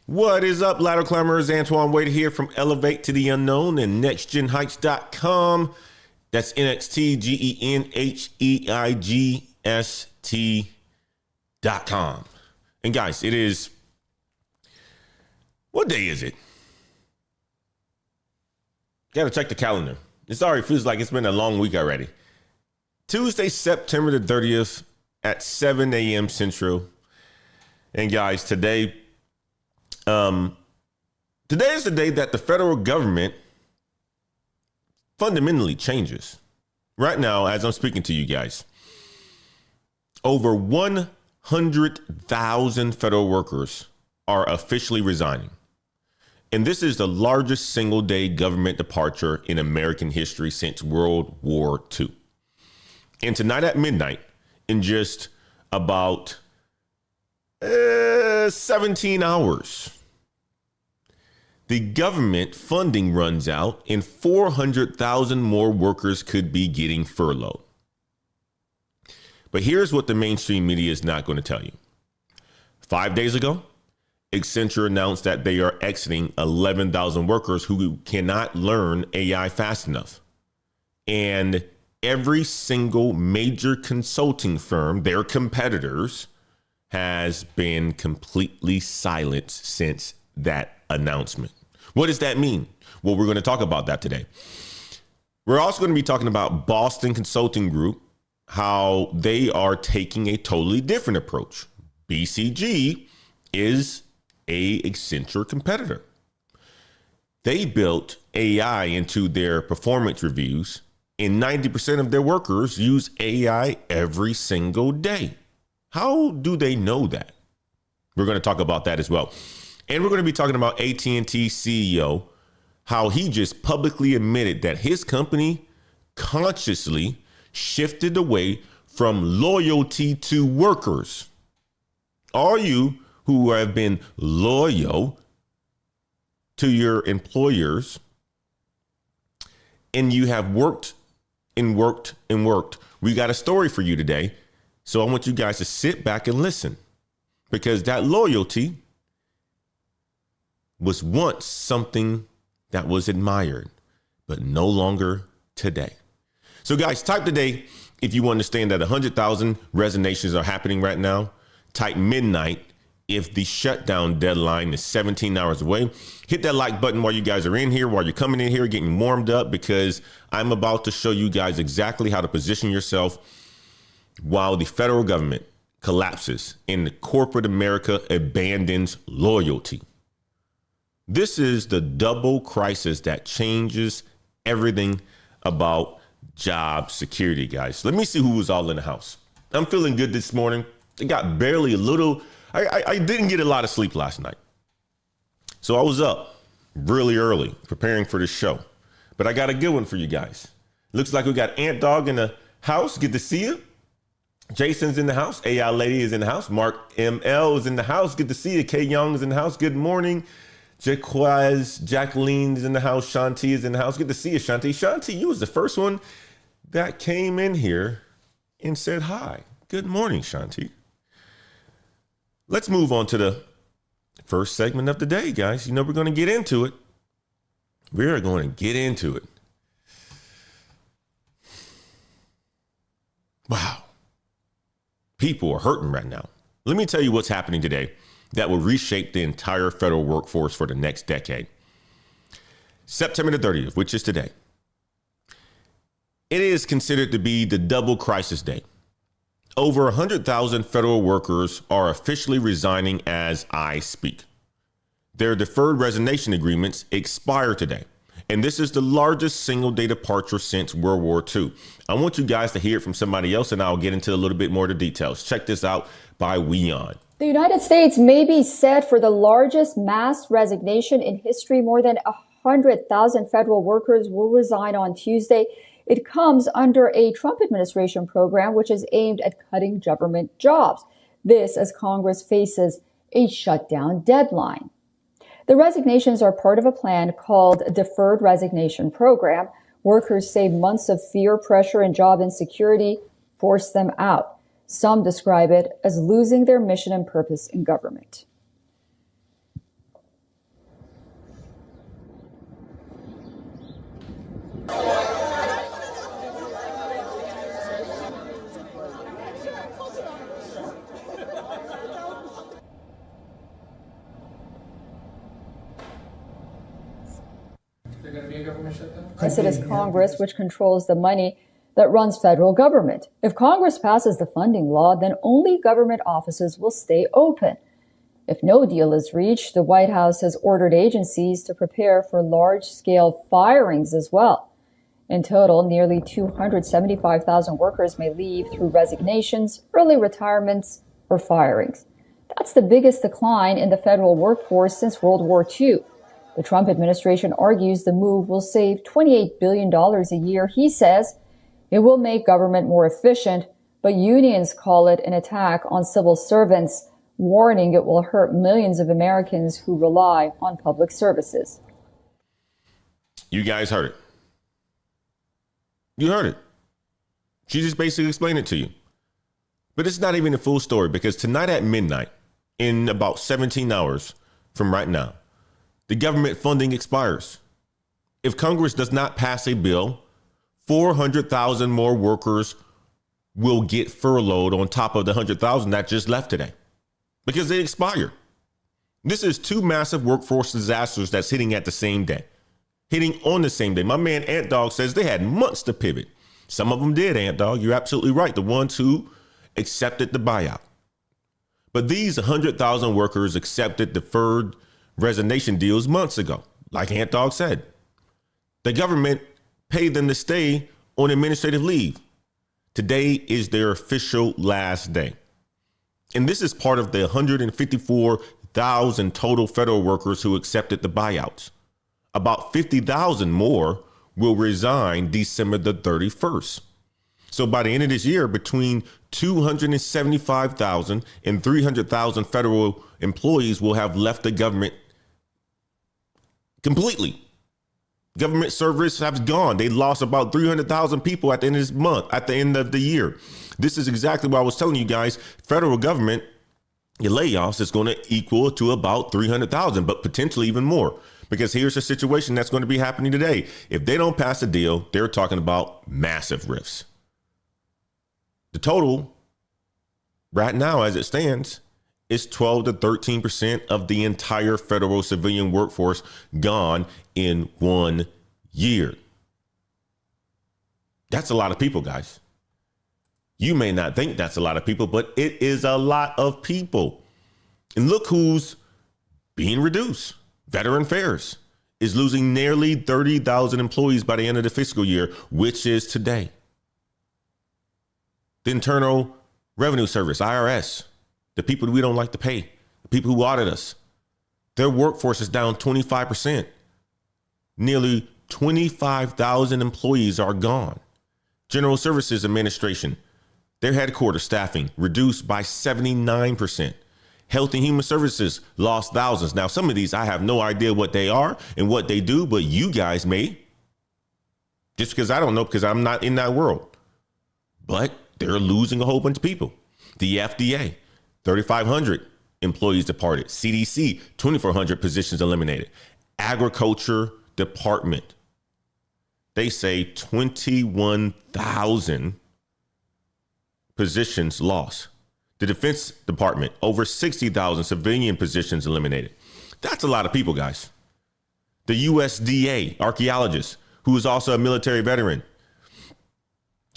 What is up, ladder climbers? Antoine Wader here from Elevate to the Unknown and nextgenheights.com. That's NXTGENHEIGST.com. And guys, it is, what day is it? Got to check the calendar. It already feels like it's been a long week already. Tuesday, September the 30th at 7 a.m. Central. And guys, today is the day that the federal government fundamentally changes. Right now, as I'm speaking to you guys, over 100,000 federal workers are officially resigning. And this is the largest single day government departure in American history since World War II. And tonight at midnight, in just about 17 hours, the government funding runs out and 400,000 more workers could be getting furloughed. But here's what the mainstream media is not going to tell you. 5 days ago, Accenture announced that they are exiting 11,000 workers who cannot learn AI fast enough. And every single major consulting firm, their competitors, has been completely silent since that announcement. What does that mean? Well, we're going to talk about that today. We're also going to be talking about Boston Consulting Group, how they are taking a totally different approach. BCG is a Accenture competitor. They built AI into their performance reviews, and 90% of their workers use AI every single day. How do they know that? We're going to talk about that as well. And we're going to be talking about AT&T CEO, how he just publicly admitted that his company consciously shifted away from loyalty to workers. Are you who have been loyal to your employers and you have worked and worked and worked? We got a story for you today. So I want you guys to sit back and listen, because that loyalty was once something that was admired, but no longer today. So guys, type today if you understand that 100,000 resignations are happening right now. Type midnight if the shutdown deadline is 17 hours away. Hit that like button while you guys are in here, while you're coming in here, getting warmed up, because I'm about to show you guys exactly how to position yourself while the federal government collapses and corporate America abandons loyalty. This is the double crisis that changes everything about job security, guys. Let me see who was all in the house. I'm feeling good this morning. I got barely a little. I didn't get a lot of sleep last night. So I was up really early preparing for this show. But I got a good one for you guys. Looks like we got Ant Dog in the house. Good to see you. Jason's in the house. AI Lady is in the house. Mark ML is in the house. Good to see you. Kay Young is in the house. Good morning. Jaquaz, Jacqueline is in the house. Shanti is in the house. Good to see you, Shanti. Shanti, you was the first one that came in here and said hi. Good morning, Shanti. Let's move on to the first segment of the day, guys. You know we're going to get into it. We are going to get into it. Wow. People are hurting right now. Let me tell you what's happening today that will reshape the entire federal workforce for the next decade. September the 30th, which is today. It is considered to be the double crisis day. Over 100,000 federal workers are officially resigning as I speak. Their deferred resignation agreements expire today. And this is the largest single day departure since World War II. I want you guys to hear it from somebody else, and I'll get into a little bit more of the details. Check this out by Weon. The United States may be set for the largest mass resignation in history. More than 100,000 federal workers will resign on Tuesday. It comes under a Trump administration program, which is aimed at cutting government jobs. This as Congress faces a shutdown deadline. The resignations are part of a plan called Deferred Resignation Program. Workers say months of fear, pressure, and job insecurity force them out. Some describe it as losing their mission and purpose in government. There's going to be a government shutdown? Yes, it is Congress which controls the money that runs federal government. If Congress passes the funding law, then only government offices will stay open. If no deal is reached, the White House has ordered agencies to prepare for large-scale firings as well. In total, nearly 275,000 workers may leave through resignations, early retirements, or firings. That's the biggest decline in the federal workforce since World War II. The Trump administration argues the move will save $28 billion a year. He says it will make government more efficient, but unions call it an attack on civil servants, warning it will hurt millions of Americans who rely on public services. You guys heard it. You heard it. She just basically explained it to you. But it's not even the full story, because tonight at midnight, in about 17 hours from right now, the government funding expires. If Congress does not pass a bill, 400,000 more workers will get furloughed on top of the 100,000 that just left today, because they expired. This is two massive workforce disasters that's hitting at the same day, hitting on the same day. My man Ant Dog says they had months to pivot. Some of them did, Ant Dog. You're absolutely right. The ones who accepted the buyout. But these 100,000 workers accepted deferred resignation deals months ago. Like Ant Dog said, the government paid them to stay on administrative leave. Today is their official last day. And this is part of the 154,000 total federal workers who accepted the buyouts. About 50,000 more will resign December the 31st. So by the end of this year, between 275,000 and 300,000 federal employees will have left the government completely. Government service has gone. They lost about 300,000 people at the end of this month, at the end of the year. This is exactly what I was telling you guys. Federal government, your layoffs is going to equal to about 300,000, but potentially even more. Because here's the situation that's going to be happening today. If they don't pass a deal, they're talking about massive RIFs. The total right now, as it stands, is 12 to 13% of the entire federal civilian workforce gone in 1 year. That's a lot of people, guys. You may not think that's a lot of people, but it is a lot of people. And look who's being reduced. Veteran Affairs is losing nearly 30,000 employees by the end of the fiscal year, which is today. The Internal Revenue Service, IRS, the people we don't like to pay, the people who audit us, their workforce is down 25%. Nearly 25,000 employees are gone. General Services Administration, their headquarters staffing reduced by 79%. Health and Human Services lost thousands. Now, some of these, I have no idea what they are and what they do, but you guys may. Just because I don't know, because I'm not in that world. But they're losing a whole bunch of people. The FDA, 3,500 employees departed. CDC, 2,400 positions eliminated. Agriculture Department, they say 21,000 positions lost. The Defense Department, over 60,000 civilian positions eliminated. That's a lot of people, guys. The USDA archaeologist, who is also a military veteran,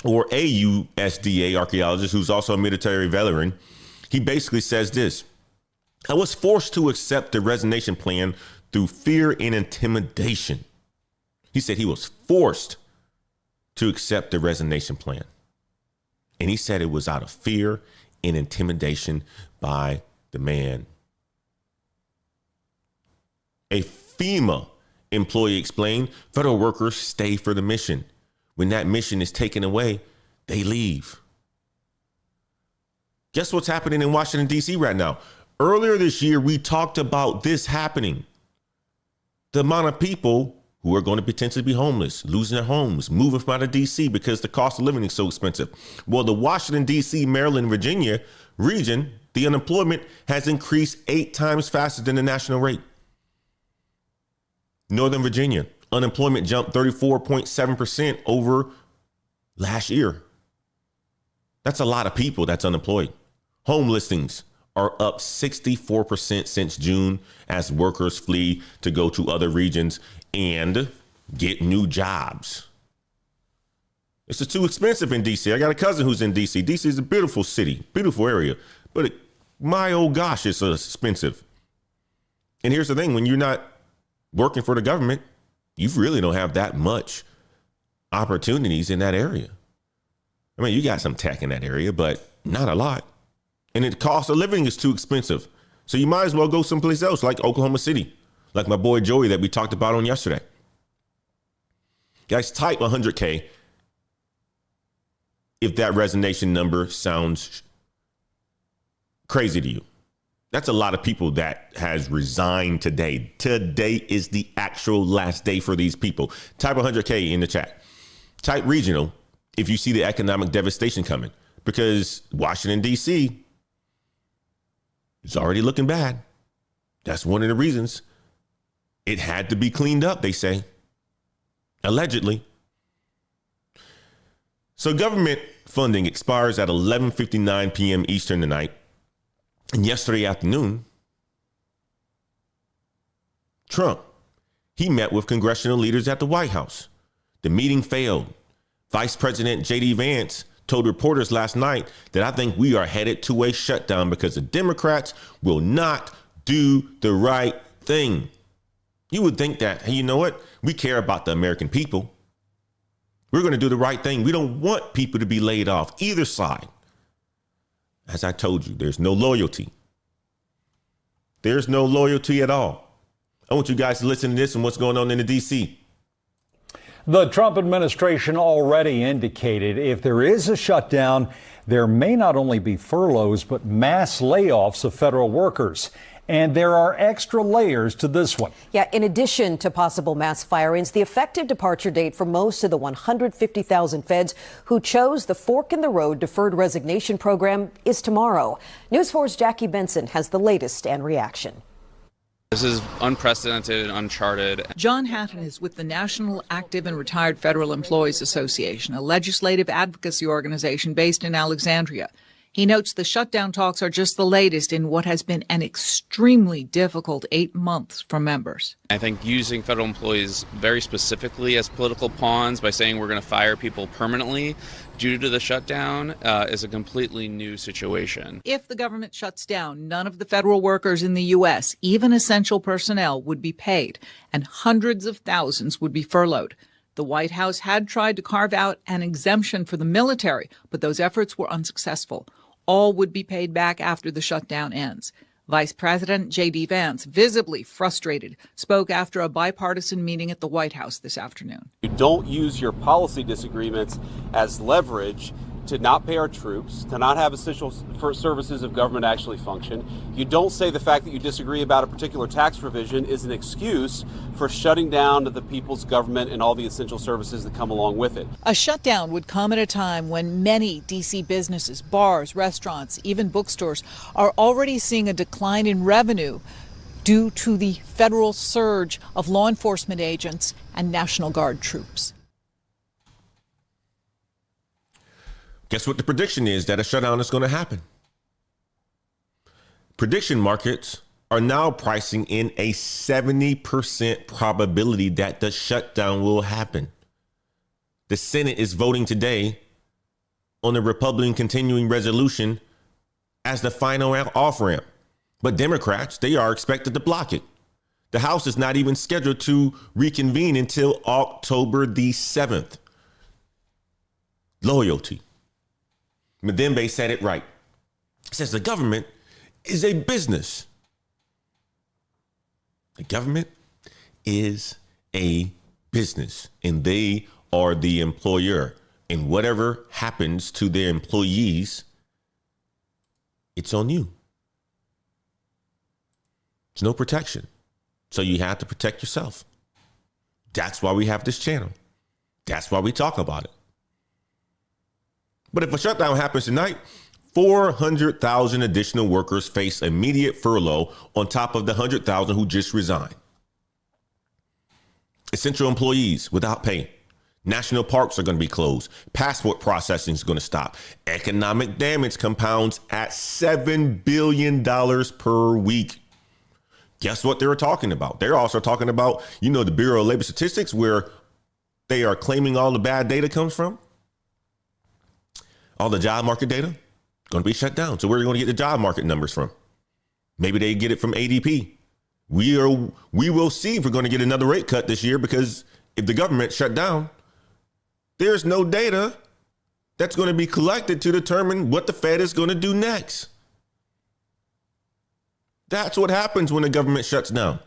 or a USDA archaeologist who's also a military veteran, he basically says this: I was forced to accept the resignation plan through fear and intimidation. He said he was forced to accept the resignation plan. And he said it was out of fear and intimidation by the man. A FEMA employee explained federal workers stay for the mission. When that mission is taken away, they leave. Guess what's happening in Washington, D.C. right now? Earlier this year, we talked about this happening. The amount of people who are going to potentially be homeless, losing their homes, moving from out of D.C. because the cost of living is so expensive. Well, the Washington, D.C., Maryland, Virginia region, the unemployment has increased 8 times faster than the national rate. Northern Virginia, unemployment jumped 34.7% over last year. That's a lot of people that's unemployed. Home listings are up 64% since June as workers flee to go to other regions. And get new jobs. It's just too expensive in DC. I got a cousin who's in DC. DC is a beautiful city, beautiful area, but my oh gosh, it's expensive. And here's the thing, when you're not working for the government, you really don't have that much opportunities in that area. I mean, you got some tech in that area, but not a lot. And the cost of living is too expensive. So you might as well go someplace else like Oklahoma City, like my boy Joey that we talked about on yesterday. Guys, type 100K if that resignation number sounds crazy to you. That's a lot of people that has resigned today. Today is the actual last day for these people. Type 100K in the chat. Type regional if you see the economic devastation coming, because Washington, D.C. is already looking bad. That's one of the reasons it had to be cleaned up, they say, allegedly. So government funding expires at 11:59 p.m. Eastern tonight. And yesterday afternoon, Trump, he met with congressional leaders at the White House. The meeting failed. Vice President J.D. Vance told reporters last night that I think we are headed to a shutdown because the Democrats will not do the right thing. You would think that, hey, you know what? We care about the American people. We're going to do the right thing. We don't want people to be laid off, either side. As I told you, there's no loyalty. There's no loyalty at all. I want you guys to listen to this and what's going on in the D.C. The Trump administration already indicated if there is a shutdown, there may not only be furloughs, but mass layoffs of federal workers. And there are extra layers to this one. Yeah, in addition to possible mass firings, the effective departure date for most of the 150,000 feds who chose the fork in the road deferred resignation program is tomorrow. News 4's Jackie Benson has the latest and reaction. This is unprecedented and uncharted. John Hatton is with the National Active and Retired Federal Employees Association, a legislative advocacy organization based in Alexandria. He notes the shutdown talks are just the latest in what has been an extremely difficult 8 months for members. I think using federal employees very specifically as political pawns by saying we're going to fire people permanently due to the shutdown is a completely new situation. If the government shuts down, none of the federal workers in the U.S., even essential personnel, would be paid, and hundreds of thousands would be furloughed. The White House had tried to carve out an exemption for the military, but those efforts were unsuccessful. All would be paid back after the shutdown ends. Vice President J.D. Vance, visibly frustrated, spoke after a bipartisan meeting at the White House this afternoon. You don't use your policy disagreements as leverage to not pay our troops, to not have essential services of government actually function. You don't say the fact that you disagree about a particular tax provision is an excuse for shutting down the people's government and all the essential services that come along with it. A shutdown would come at a time when many D.C. businesses, bars, restaurants, even bookstores are already seeing a decline in revenue due to the federal surge of law enforcement agents and National Guard troops. Guess what the prediction is that a shutdown is going to happen? Prediction markets are now pricing in a 70% probability that the shutdown will happen. The Senate is voting today on the Republican continuing resolution as the final off-ramp. But Democrats, they are expected to block it. The House is not even scheduled to reconvene until October the 7th. Loyalty. Madembe said it right. He says the government is a business. The government is a business, and they are the employer. And whatever happens to their employees, it's on you. There's no protection. So you have to protect yourself. That's why we have this channel. That's why we talk about it. But if a shutdown happens tonight, 400,000 additional workers face immediate furlough on top of the 100,000 who just resigned. Essential employees without pay. National parks are going to be closed. Passport processing is going to stop. Economic damage compounds at $7 billion per week. Guess what they were talking about? They're also talking about, the Bureau of Labor Statistics, where they are claiming all the bad data comes from. All the job market data going to be shut down. So where are you going to get the job market numbers from? Maybe they get it from ADP. We will see if we're going to get another rate cut this year, because if the government shut down, there's no data that's going to be collected to determine what the Fed is going to do next. That's what happens when the government shuts down.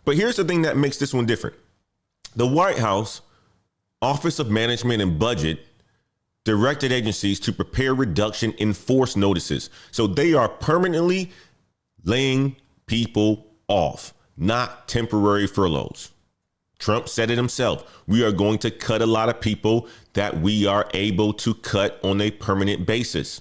But here's the thing that makes this one different. The White House Office of Management and Budget directed agencies to prepare reduction in force notices. So they are permanently laying people off, not temporary furloughs. Trump said it himself. We are going to cut a lot of people that we are able to cut on a permanent basis.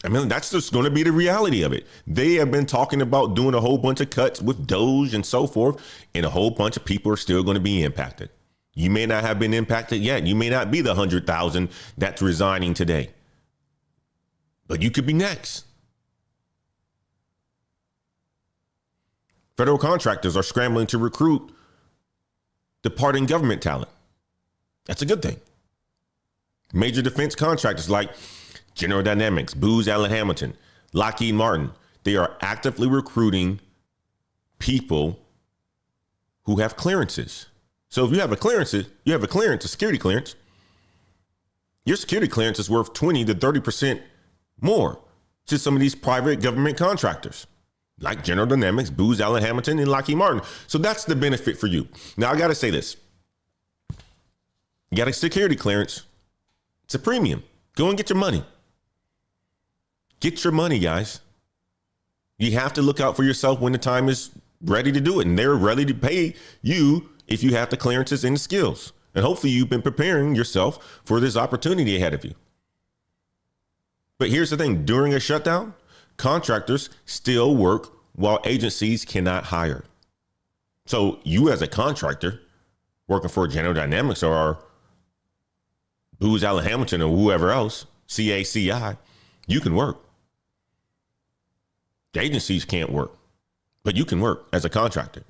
I mean, that's just going to be the reality of it. They have been talking about doing a whole bunch of cuts with Doge and so forth, and a whole bunch of people are still going to be impacted. You may not have been impacted yet. You may not be the 100,000 that's resigning today, but you could be next. Federal contractors are scrambling to recruit departing government talent. That's a good thing. Major defense contractors like General Dynamics, Booz Allen Hamilton, Lockheed Martin, they are actively recruiting people who have clearances. So if you have a clearance, a security clearance. Your security clearance is worth 20 to 30% more to some of these private government contractors like General Dynamics, Booz Allen Hamilton, and Lockheed Martin. So that's the benefit for you. Now, I got to say this. You got a security clearance. It's a premium. Go and get your money. Get your money, guys. You have to look out for yourself when the time is ready to do it. And they're ready to pay you if you have the clearances and the skills. And hopefully you've been preparing yourself for this opportunity ahead of you. But here's the thing. During a shutdown, contractors still work while agencies cannot hire. So you as a contractor working for General Dynamics or Booz Allen Hamilton or whoever else, CACI, you can work. The agencies can't work, but you can work as a contractor.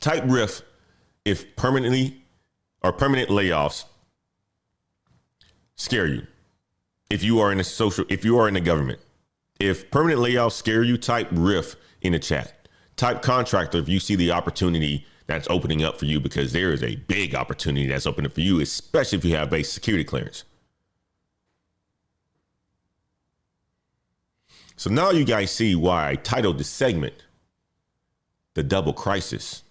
Type RIF if permanent layoffs scare you. If you are in the government, if permanent layoffs scare you, type RIF in the chat. Type contractor if you see the opportunity that's opening up for you, because there is a big opportunity that's opening up for you, especially if you have a security clearance. So now you guys see why I titled this segment The Double Crisis,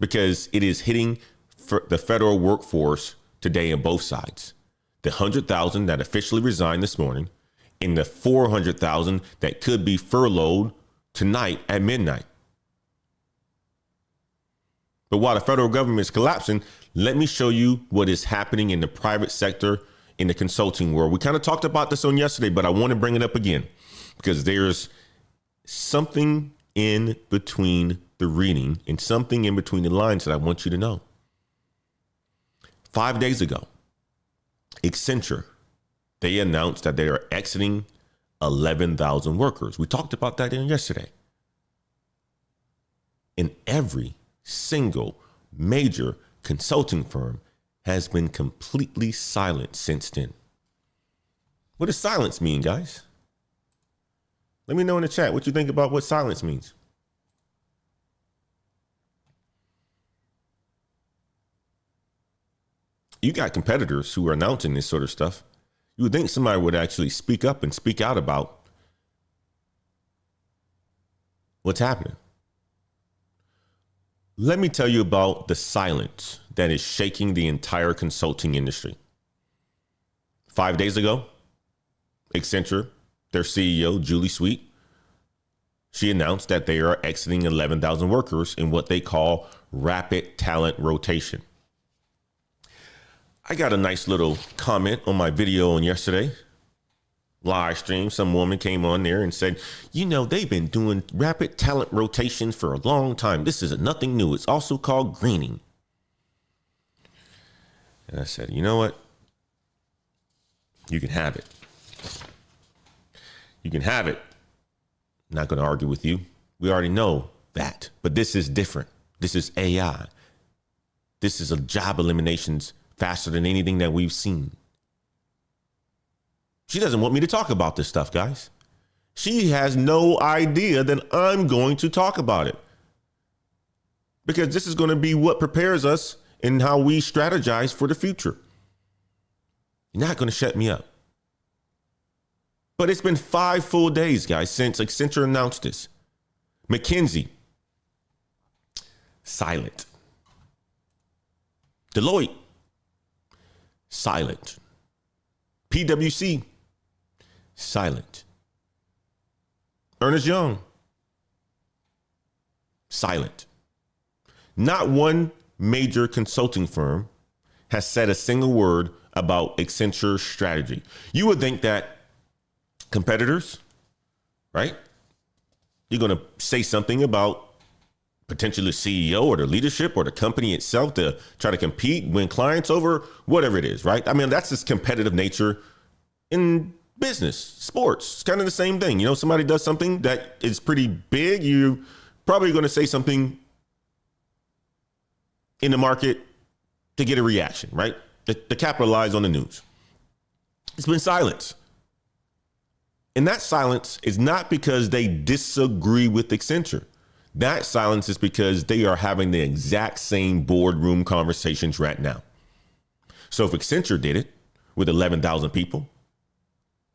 because it is hitting the federal workforce today on both sides. The 100,000 that officially resigned this morning and the 400,000 that could be furloughed tonight at midnight. But while the federal government is collapsing, let me show you what is happening in the private sector, in the consulting world. We kind of talked about this on yesterday, but I want to bring it up again because there's something in between the reading and something in between the lines that I want you to know. 5 days ago, Accenture, they announced that they are exiting 11,000 workers. We talked about that yesterday. And every single major consulting firm has been completely silent since then. What does silence mean, guys? Let me know in the chat what you think about what silence means. You got competitors who are announcing this sort of stuff. You would think somebody would actually speak up and speak out about what's happening. Let me tell you about the silence that is shaking the entire consulting industry. 5 days ago, Accenture, their CEO, Julie Sweet, she announced that they are exiting 11,000 workers in what they call rapid talent rotation. I got a nice little comment on my video on yesterday live stream. Some woman came on there and said, they've been doing rapid talent rotations for a long time. This is nothing new. It's also called greening. And I said, you know what? You can have it. You can have it. I'm not going to argue with you. We already know that. But this is different. This is AI. This is a job eliminations faster than anything that we've seen. She doesn't want me to talk about this stuff, guys. She has no idea that I'm going to talk about it. Because this is going to be what prepares us in how we strategize for the future. You're not going to shut me up. But it's been 5 full days, guys, since Accenture announced this. McKinsey, silent. Deloitte, silent. PwC, silent. Ernst Young, silent. Not one major consulting firm has said a single word about Accenture's strategy. You would think that competitors, right? You're going to say something about potentially the CEO or the leadership or the company itself to try to compete, win clients over, whatever it is, right? I mean, that's just competitive nature in business, sports. It's kind of the same thing. You know, somebody does something that is pretty big, you're probably going to say something in the market to get a reaction, right? To capitalize on the news. It's been silence. And that silence is not because they disagree with Accenture. That silence is because they are having the exact same boardroom conversations right now. So if Accenture did it with 11,000 people,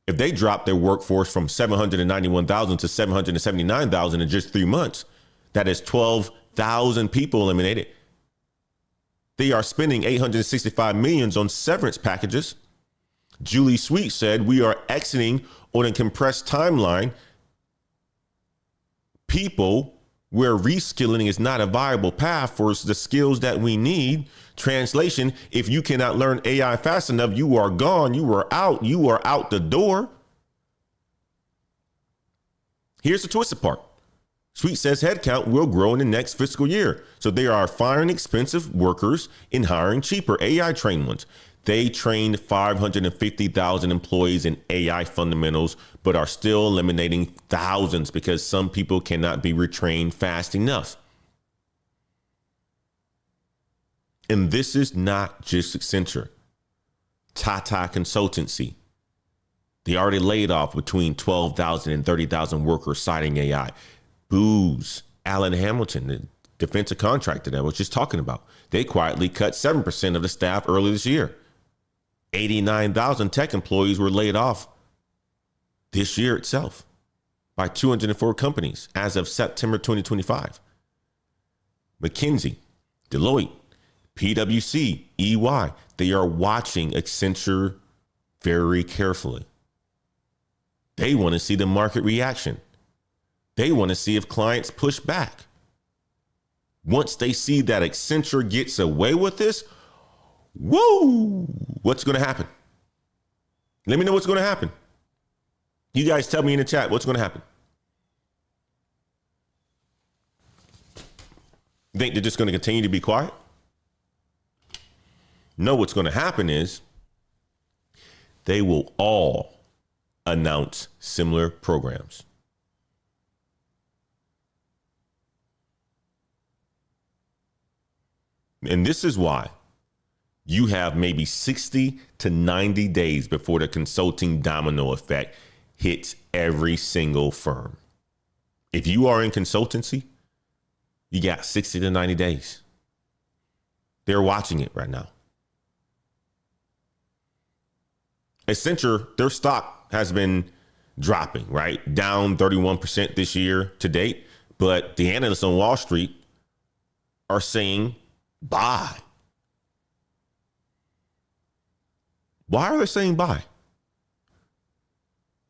if they dropped their workforce from 791,000 to 779,000 in just 3 months, that is 12,000 people eliminated. They are spending $865 million on severance packages. Julie Sweet said, we are exiting on a compressed timeline. People where reskilling is not a viable path for the skills that we need. Translation, if you cannot learn AI fast enough, you are gone. You are out the door. Here's the twisted part. Sweet says headcount will grow in the next fiscal year. So they are firing expensive workers and hiring cheaper AI trained ones. They trained 550,000 employees in AI fundamentals, but are still eliminating thousands because some people cannot be retrained fast enough. And this is not just Accenture. Tata Consultancy. They already laid off between 12,000 and 30,000 workers citing AI. Booz, Allen Hamilton, the defensive contractor that I was just talking about. They quietly cut 7% of the staff early this year. 89,000 tech employees were laid off this year itself by 204 companies as of September 2025. McKinsey, Deloitte, PwC, EY, they are watching Accenture very carefully. They want to see the market reaction. They want to see if clients push back. Once they see that Accenture gets away with this, whoa, what's going to happen? Let me know what's going to happen. You guys tell me in the chat what's going to happen. You think they're just going to continue to be quiet? No, what's going to happen is they will all announce similar programs. And this is why you have maybe 60 to 90 days before the consulting domino effect hits every single firm. If you are in consultancy, you got 60 to 90 days. They're watching it right now. Accenture, their stock has been dropping, right? Down 31% this year to date. But the analysts on Wall Street are saying buy. Why are they saying buy?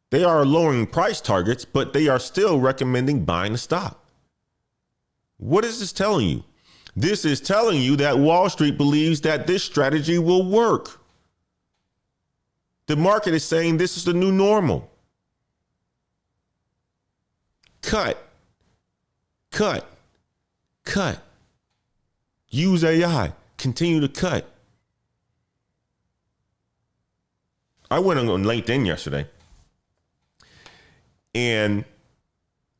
They are lowering price targets, but they are still recommending buying the stock. What is this telling you? This is telling you that Wall Street believes that this strategy will work. The market is saying this is the new normal. Cut. Use AI. Continue to cut. I went on LinkedIn yesterday, and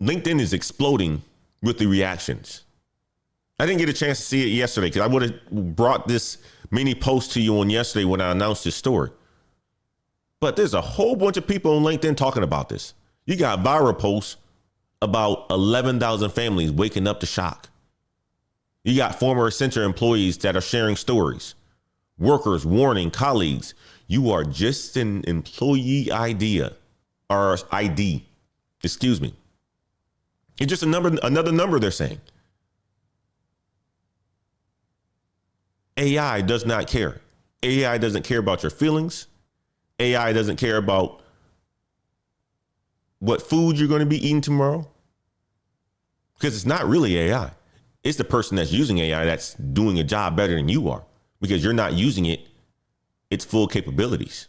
LinkedIn is exploding with the reactions. I didn't get a chance to see it yesterday because I would have brought this mini post to you on yesterday when I announced this story. But there's a whole bunch of people on LinkedIn talking about this. You got viral posts about 11,000 families waking up to shock. You got former Accenture employees that are sharing stories. Workers warning colleagues, you are just an employee ID. Excuse me. It's just another number they're saying. AI does not care. AI doesn't care about your feelings. AI doesn't care about what food you're going to be eating tomorrow. Because it's not really AI. It's the person that's using AI that's doing a job better than you are, because you're not using its full capabilities.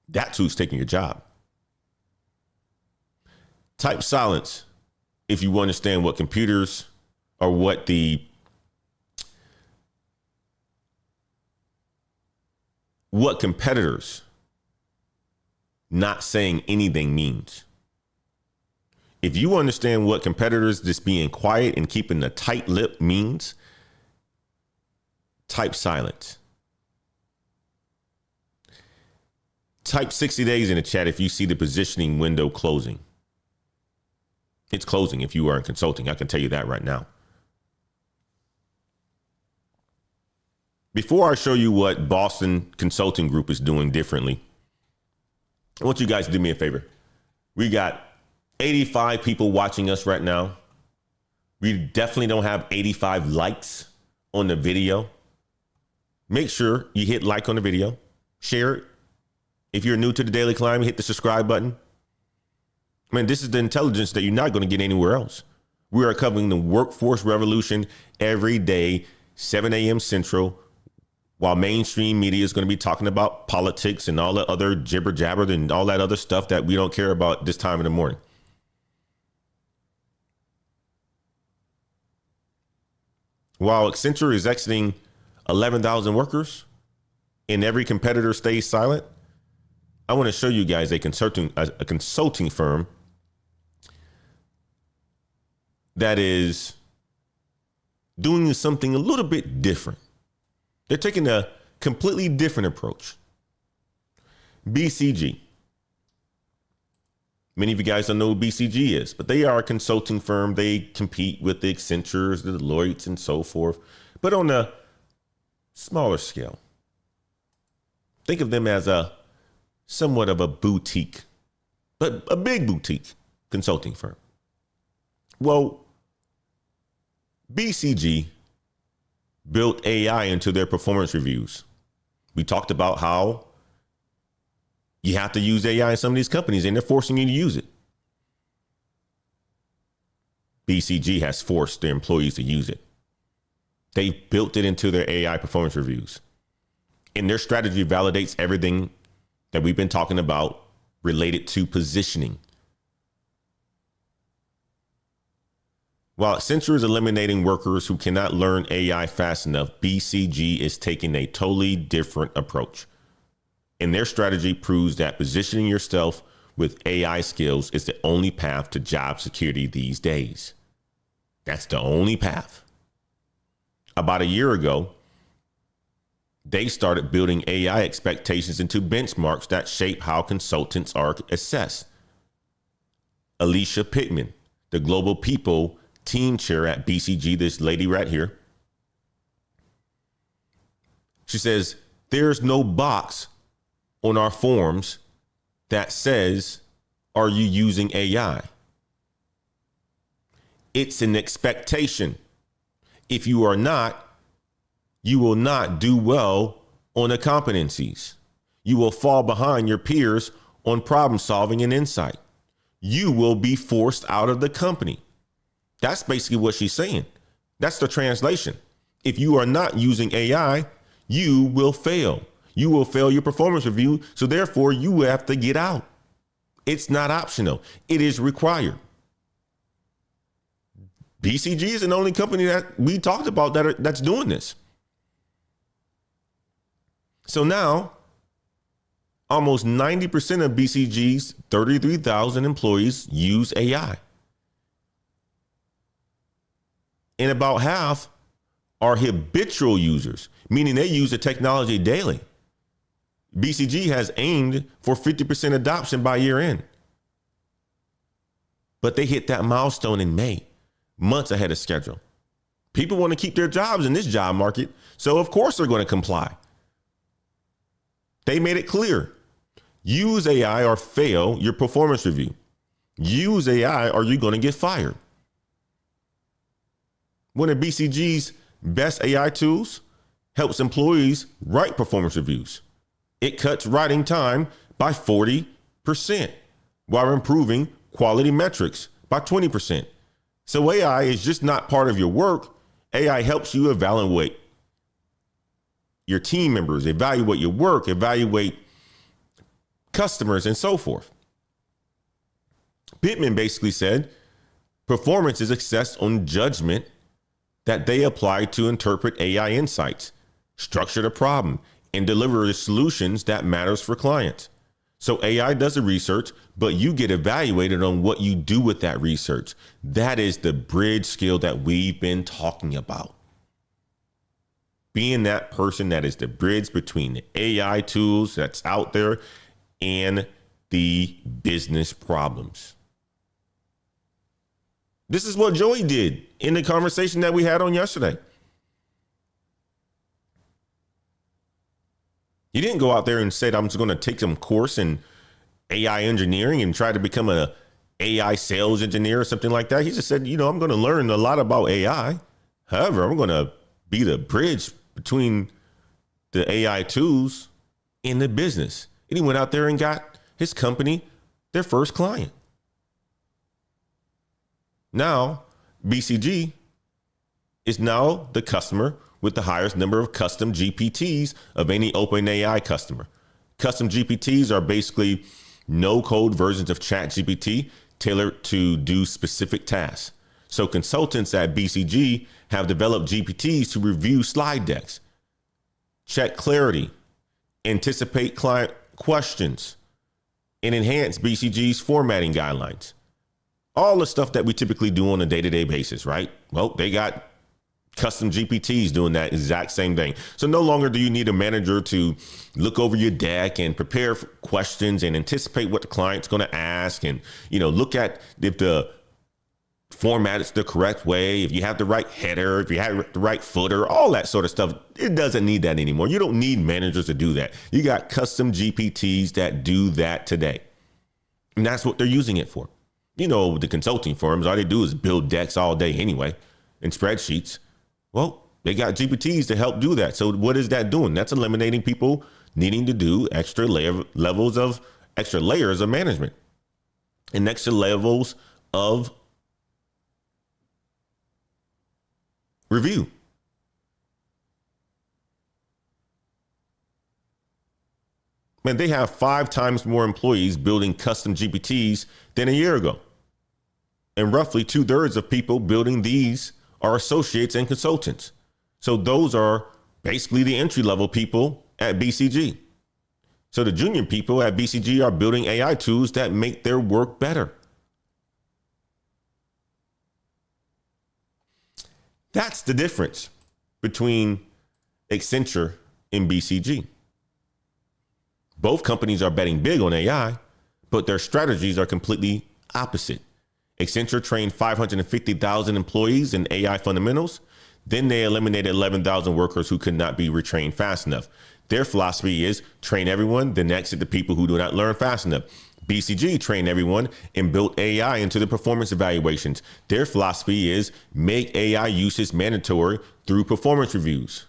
That's who's taking your job. Type silence if you understand what computers or what competitors not saying anything means. If you understand what competitors just being quiet and keeping a tight lip means, type silence. Type 60 days in the chat if you see the positioning window closing. It's closing if you are in consulting. I can tell you that right now. Before I show you what Boston Consulting Group is doing differently, I want you guys to do me a favor. We got 85 people watching us right now. We definitely don't have 85 likes on the video. Make sure you hit like on the video, share it. If you're new to the Daily Climb, hit the subscribe button. Man, this is the intelligence that you're not going to get anywhere else. We are covering the workforce revolution every day, 7 a.m. Central, while mainstream media is going to be talking about politics and all the other jibber jabber and all that other stuff that we don't care about this time in the morning. While Accenture is exiting 11,000 workers and every competitor stays silent, I want to show you guys a consulting firm that is doing something a little bit different. They're taking a completely different approach. BCG. Many of you guys don't know who BCG is, but they are a consulting firm. They compete with the Accentures, the Deloittes, and so forth, but on a smaller scale. Think of them as somewhat of a boutique, but a big boutique consulting firm. Well, BCG built AI into their performance reviews. We talked about how you have to use AI in some of these companies and they're forcing you to use it. BCG has forced their employees to use it. They built it into their AI performance reviews. And their strategy validates everything that we've been talking about related to positioning. While Accenture is eliminating workers who cannot learn AI fast enough, BCG is taking a totally different approach. And their strategy proves that positioning yourself with AI skills is the only path to job security these days. That's the only path. About a year ago, they started building AI expectations into benchmarks that shape how consultants are assessed. Alicia Pittman, the global people team chair at BCG, this lady right here, she says, there's no box on our forms that says, are you using AI? It's an expectation. If you are not, you will not do well on the competencies. You will fall behind your peers on problem solving and insight. You will be forced out of the company. That's basically what she's saying. That's the translation. If you are not using AI, you will fail. You will fail your performance review. So therefore, you have to get out. It's not optional. It is required. BCG is the only company that we talked about that's doing this. So now, almost 90% of BCG's 33,000 employees use AI. And about half are habitual users, meaning they use the technology daily. BCG has aimed for 50% adoption by year end. But they hit that milestone in May, months ahead of schedule. People want to keep their jobs in this job market, so of course they're going to comply. They made it clear. Use AI or fail your performance review. Use AI or you're going to get fired. One of BCG's best AI tools helps employees write performance reviews. It cuts writing time by 40% while improving quality metrics by 20%. So AI is just not part of your work. AI helps you evaluate your team members, evaluate your work, evaluate customers, and so forth. Pittman basically said performance is assessed on judgment that they apply to interpret AI insights, structure the problem, and deliver the solutions that matters for clients. So AI does the research, but you get evaluated on what you do with that research. That is the bridge skill that we've been talking about. Being that person that is the bridge between the AI tools that's out there and the business problems. This is what Joey did in the conversation that we had on yesterday. He didn't go out there and said, I'm just going to take some course in AI engineering and try to become an AI sales engineer or something like that. He just said, I'm going to learn a lot about AI. However, I'm going to be the bridge between the AI tools and the business. And he went out there and got his company their first client. Now, BCG is now the customer with the highest number of custom GPTs of any OpenAI customer. Custom GPTs are basically no-code versions of ChatGPT tailored to do specific tasks. So consultants at BCG have developed GPTs to review slide decks, check clarity, anticipate client questions, and enhance BCG's formatting guidelines. All the stuff that we typically do on a day-to-day basis, right? Well, they got custom GPTs doing that exact same thing. So no longer do you need a manager to look over your deck and prepare questions and anticipate what the client's going to ask and, look at if the format is the correct way, if you have the right header, if you have the right footer, all that sort of stuff. It doesn't need that anymore. You don't need managers to do that. You got custom GPTs that do that today. And that's what they're using it for. The consulting firms, all they do is build decks all day anyway and spreadsheets. Well, they got GPTs to help do that. So what is that doing? That's eliminating people needing to do extra layers of management and extra levels of review. Man, they have 5 times more employees building custom GPTs than a year ago. And roughly 2/3 of people building these are associates and consultants. So those are basically the entry-level people at BCG. So the junior people at BCG are building AI tools that make their work better. That's the difference between Accenture and BCG. Both companies are betting big on AI, but their strategies are completely opposite. Accenture trained 550,000 employees in AI fundamentals. Then they eliminated 11,000 workers who could not be retrained fast enough. Their philosophy is train everyone, then exit the people who do not learn fast enough. BCG trained everyone and built AI into the performance evaluations. Their philosophy is make AI usage mandatory through performance reviews.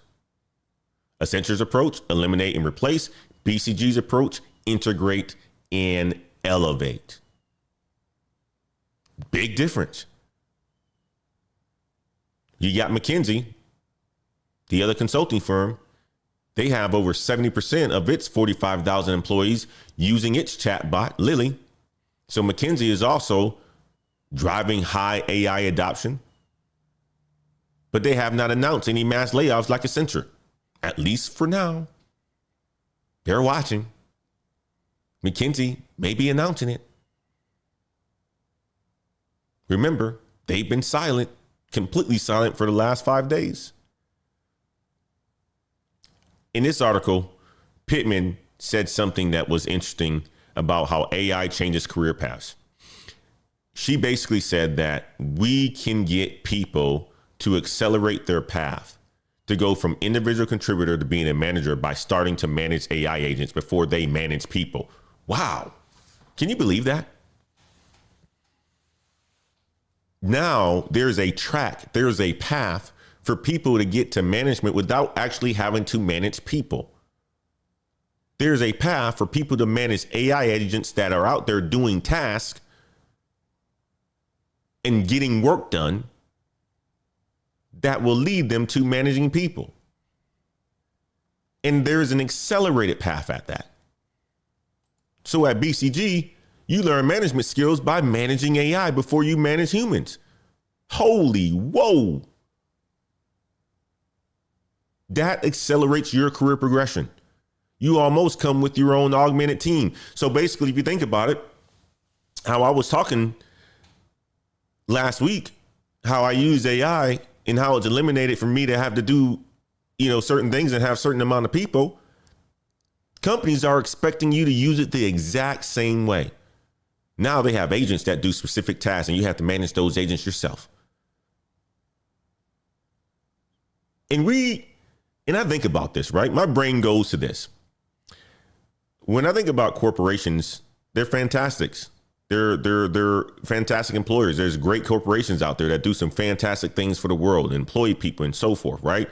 Accenture's approach, eliminate and replace. BCG's approach, integrate and elevate. Big difference. You got McKinsey, the other consulting firm. They have over 70% of its 45,000 employees using its chatbot, Lily. So McKinsey is also driving high AI adoption. But they have not announced any mass layoffs like Accenture, at least for now. They're watching. McKinsey may be announcing it. Remember, they've been silent, completely silent for the last 5 days. In this article, Pittman said something that was interesting about how AI changes career paths. She basically said that we can get people to accelerate their path to go from individual contributor to being a manager by starting to manage AI agents before they manage people. Wow. Can you believe that? Now there's a track, there's a path for people to get to management without actually having to manage people. There's a path for people to manage AI agents that are out there doing tasks and getting work done that will lead them to managing people. And there's an accelerated path at that. So at BCG, you learn management skills by managing AI before you manage humans. Holy whoa. That accelerates your career progression. You almost come with your own augmented team. So basically, if you think about it, how I was talking last week, how I use AI and how it's eliminated for me to have to do, certain things and have certain amount of people. Companies are expecting you to use it the exact same way. Now they have agents that do specific tasks and you have to manage those agents yourself. And I think about this, right? My brain goes to this. When I think about corporations, they're fantastics. They're fantastic employers. There's great corporations out there that do some fantastic things for the world, employ people and so forth, right?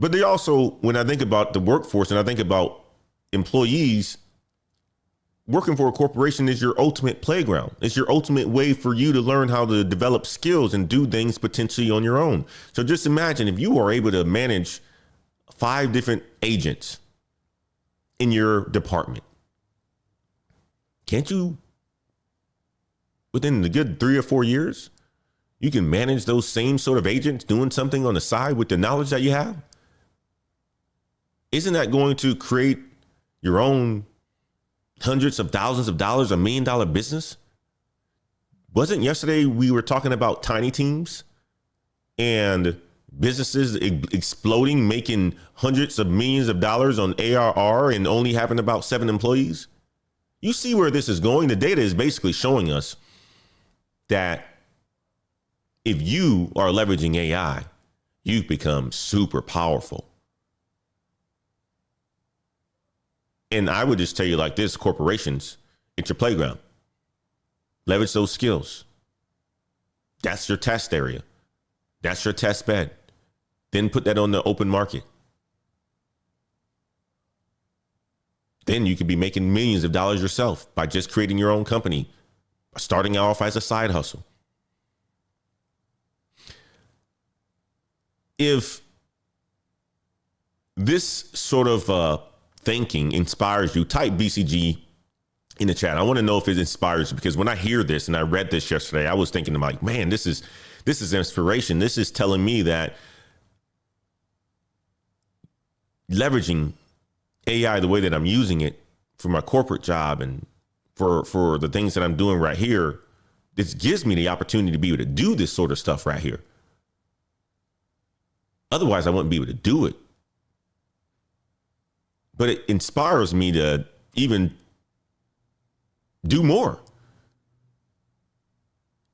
But they also, when I think about the workforce and I think about employees, working for a corporation is your ultimate playground. It's your ultimate way for you to learn how to develop skills and do things potentially on your own. So just imagine if you are able to manage 5 different agents in your department. Can't you, within the good 3 or 4 years, you can manage those same sort of agents doing something on the side with the knowledge that you have? Isn't that going to create your own hundreds of thousands of dollars, $1 million business? Wasn't yesterday we were talking about tiny teams and businesses exploding, making hundreds of millions of dollars on ARR and only having about 7 employees? You see where this is going. The data is basically showing us that if you are leveraging AI, you've become super powerful. And I would just tell you like this, corporations, it's your playground. Leverage those skills. That's your test area. That's your test bed. Then put that on the open market. Then you could be making millions of dollars yourself by just creating your own company, starting off as a side hustle. If this sort of thinking inspires you, type BCG in the chat. I want to know if it inspires you, because when I hear this and I read this yesterday, I was thinking like, man, this is inspiration. This is telling me that leveraging AI the way that I'm using it for my corporate job and for the things that I'm doing right here, this gives me the opportunity to be able to do this sort of stuff right here. Otherwise, I wouldn't be able to do it. But it inspires me to even do more.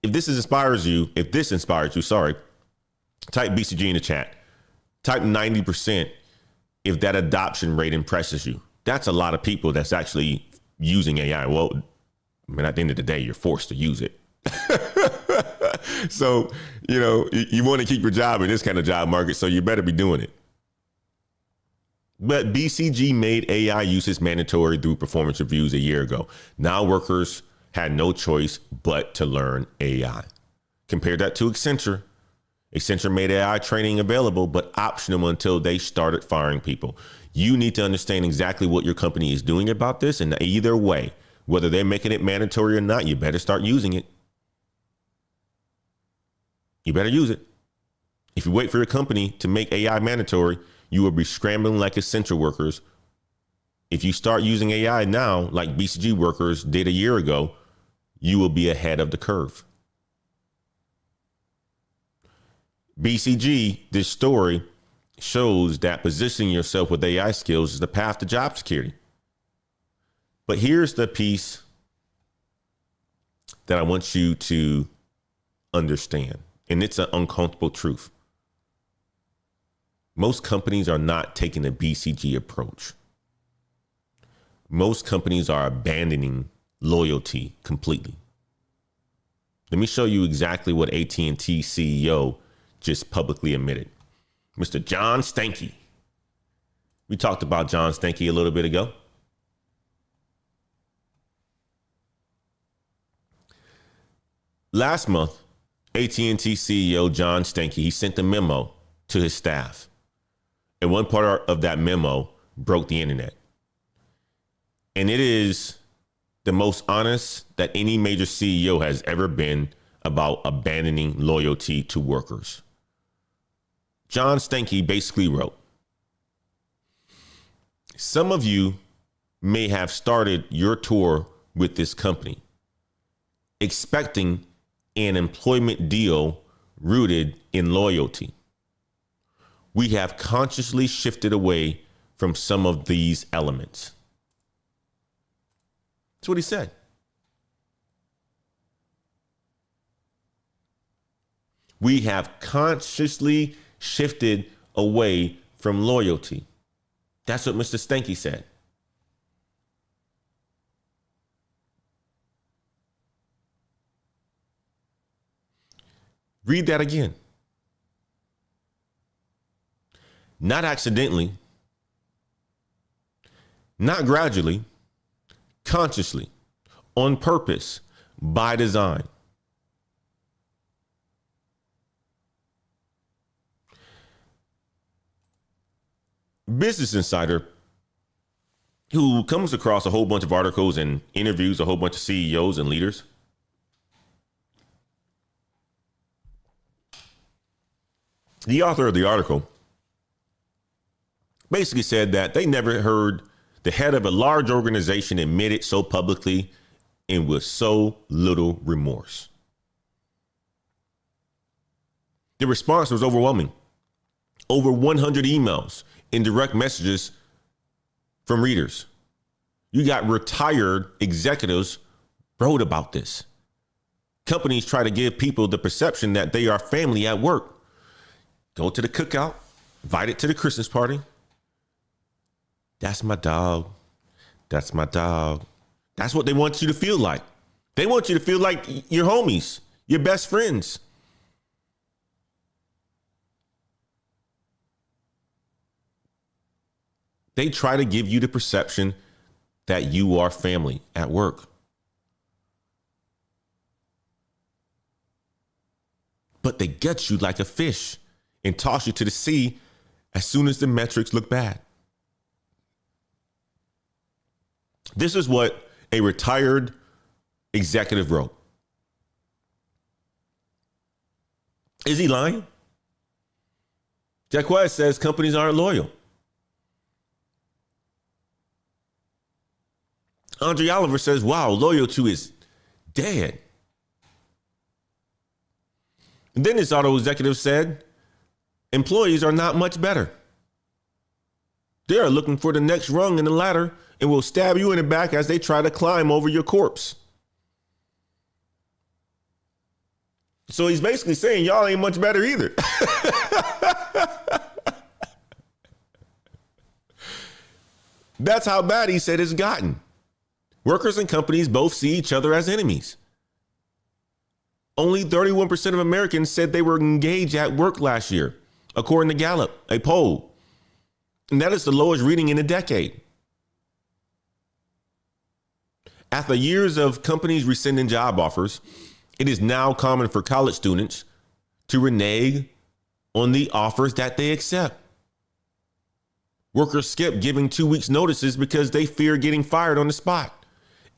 If this inspires you, type BCG in the chat. Type 90% if that adoption rate impresses you. That's a lot of people that's actually using AI. Well, I mean, at the end of the day, you're forced to use it. So, you want to keep your job in this kind of job market, so you better be doing it. But BCG made AI usage mandatory through performance reviews a year ago. Now workers had no choice but to learn AI. Compare that to Accenture. Accenture made AI training available, but optional until they started firing people. You need to understand exactly what your company is doing about this. And either way, whether they're making it mandatory or not, you better start using it. You better use it. If you wait for your company to make AI mandatory, you will be scrambling like Accenture workers If you start using AI now, like BCG workers did a year ago, you will be ahead of the curve. BCG, this story shows that positioning yourself with AI skills is the path to job security. But here's the piece that I want you to understand, and it's an uncomfortable truth. Most companies are not taking a BCG approach. Most companies are abandoning loyalty completely. Let me show you exactly what AT&T CEO just publicly admitted. Mr. John Stankey. We talked about John Stankey a little bit ago. Last month, AT&T CEO John Stankey, he sent a memo to his staff. And one part of that memo broke the internet. And it is the most honest that any major CEO has ever been about abandoning loyalty to workers. John Stankey basically wrote, some of you may have started your tour with this company expecting an employment deal rooted in loyalty. We have consciously shifted away from some of these elements. That's what he said. We have consciously shifted away from loyalty. That's what Mr. Stankey said. Read that again. Not accidentally, not gradually, consciously, on purpose, by design. Business Insider, who comes across a whole bunch of articles and interviews a whole bunch of CEOs and leaders, the author of the article basically said that they never heard the head of a large organization admit it so publicly and with so little remorse. The response was overwhelming. Over 100 emails and direct messages from readers. You got retired executives wrote about this. Companies try to give people the perception that they are family at work. Go to the cookout, invited to the Christmas party. That's my dog. That's my dog. That's what they want you to feel like. They want you to feel like your homies, your best friends. They try to give you the perception that you are family at work. But they gut you like a fish and toss you to the sea as soon as the metrics look bad. This is what a retired executive wrote. Is he lying? Jacques says companies aren't loyal. Andre Oliver says, wow, loyalty is dead. And then this auto executive said, employees are not much better. They are looking for the next rung in the ladder and will stab you in the back as they try to climb over your corpse. So he's basically saying y'all ain't much better either. That's how bad he said it's gotten. Workers and companies both see each other as enemies. Only 31% of Americans said they were engaged at work last year, according to Gallup, a poll. And that is the lowest reading in a decade. After years of companies rescinding job offers, it is now common for college students to renege on the offers that they accept. Workers skip giving 2 weeks notices because they fear getting fired on the spot.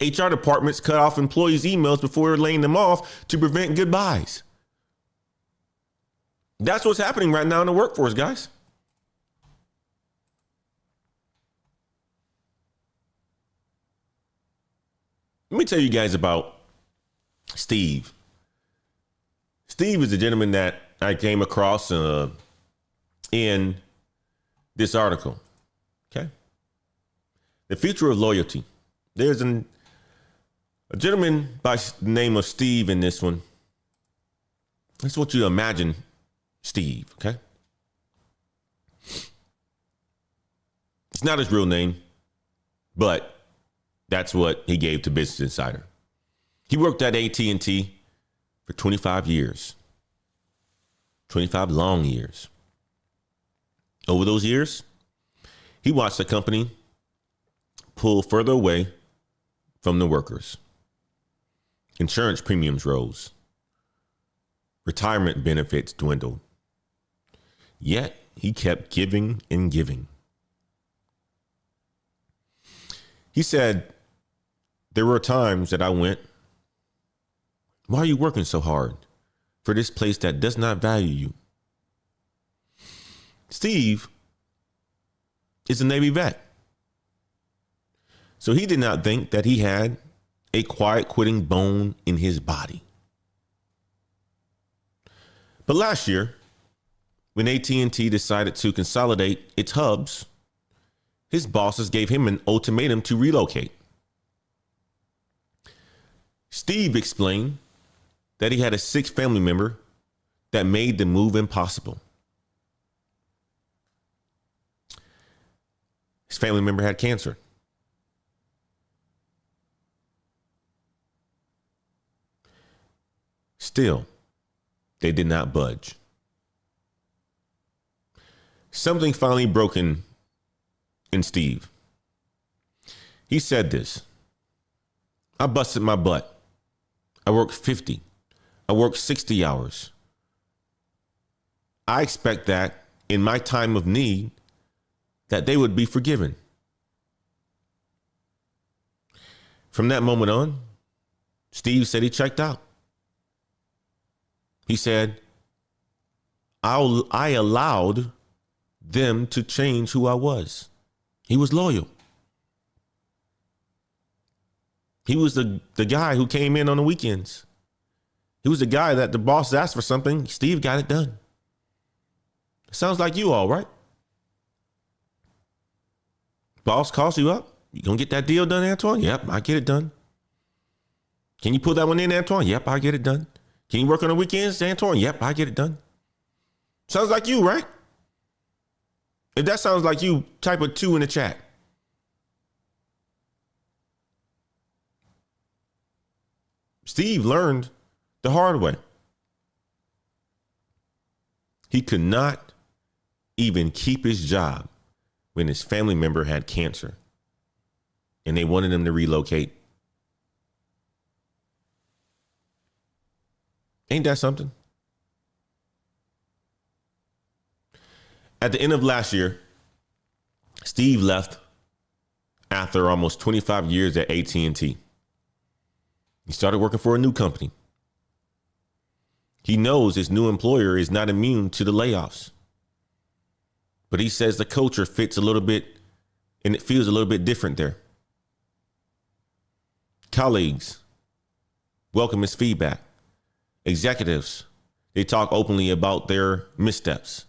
HR departments cut off employees' emails before laying them off to prevent goodbyes. That's what's happening right now in the workforce, guys. Let me tell you guys about Steve. Steve is a gentleman that I came across in this article. Okay. The future of loyalty. There's a gentleman by the name of Steve in this one. That's what you imagine Steve, okay? It's not his real name, but that's what he gave to Business Insider. He worked at AT&T for 25 years. 25 long years. Over those years, he watched the company pull further away from the workers. Insurance premiums rose. Retirement benefits dwindled. Yet he kept giving and giving. He said, there were times that I went, why are you working so hard for this place that does not value you? Steve is a Navy vet. So he did not think that he had a quiet quitting bone in his body. But last year, when AT&T decided to consolidate its hubs, his bosses gave him an ultimatum to relocate. Steve explained that he had a sick family member that made the move impossible. His family member had cancer. Still, they did not budge. Something finally broken in Steve. He said this: I busted my butt. I worked 50. I worked 60 hours. I expect that in my time of need, that they would be forgiven. From that moment on, Steve said he checked out. He said, I allowed them to change who I was. He was loyal. He was the guy who came in on the weekends. He was the guy that the boss asked for something. Steve got it done. Sounds like you all, right? Boss calls you up. You gonna get that deal done, Antoine? Yep, I get it done. Can you pull that one in, Antoine? Yep, I get it done. Can you work on the weekends, Antoine? Yep, I get it done. Sounds like you, right? If that sounds like you, type a 2 in the chat. Steve learned the hard way. He could not even keep his job when his family member had cancer and they wanted him to relocate. Ain't that something? At the end of last year, Steve left after almost 25 years at AT&T. He started working for a new company. He knows his new employer is not immune to the layoffs. But he says the culture fits a little bit and it feels a little bit different there. Colleagues welcome his feedback. Executives, they talk openly about their missteps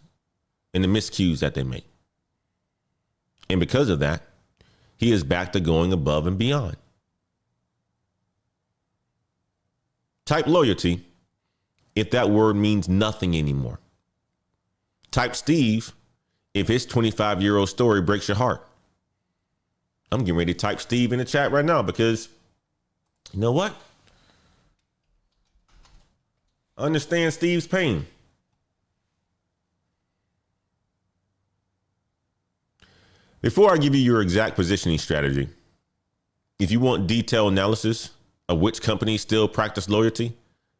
and the miscues that they make. And because of that, he is back to going above and beyond. Type loyalty if that word means nothing anymore. Type Steve if his 25-year-old story breaks your heart. I'm getting ready to type Steve in the chat right now because you know what? I understand Steve's pain. Before I give you your exact positioning strategy, if you want detailed analysis of which companies still practice loyalty,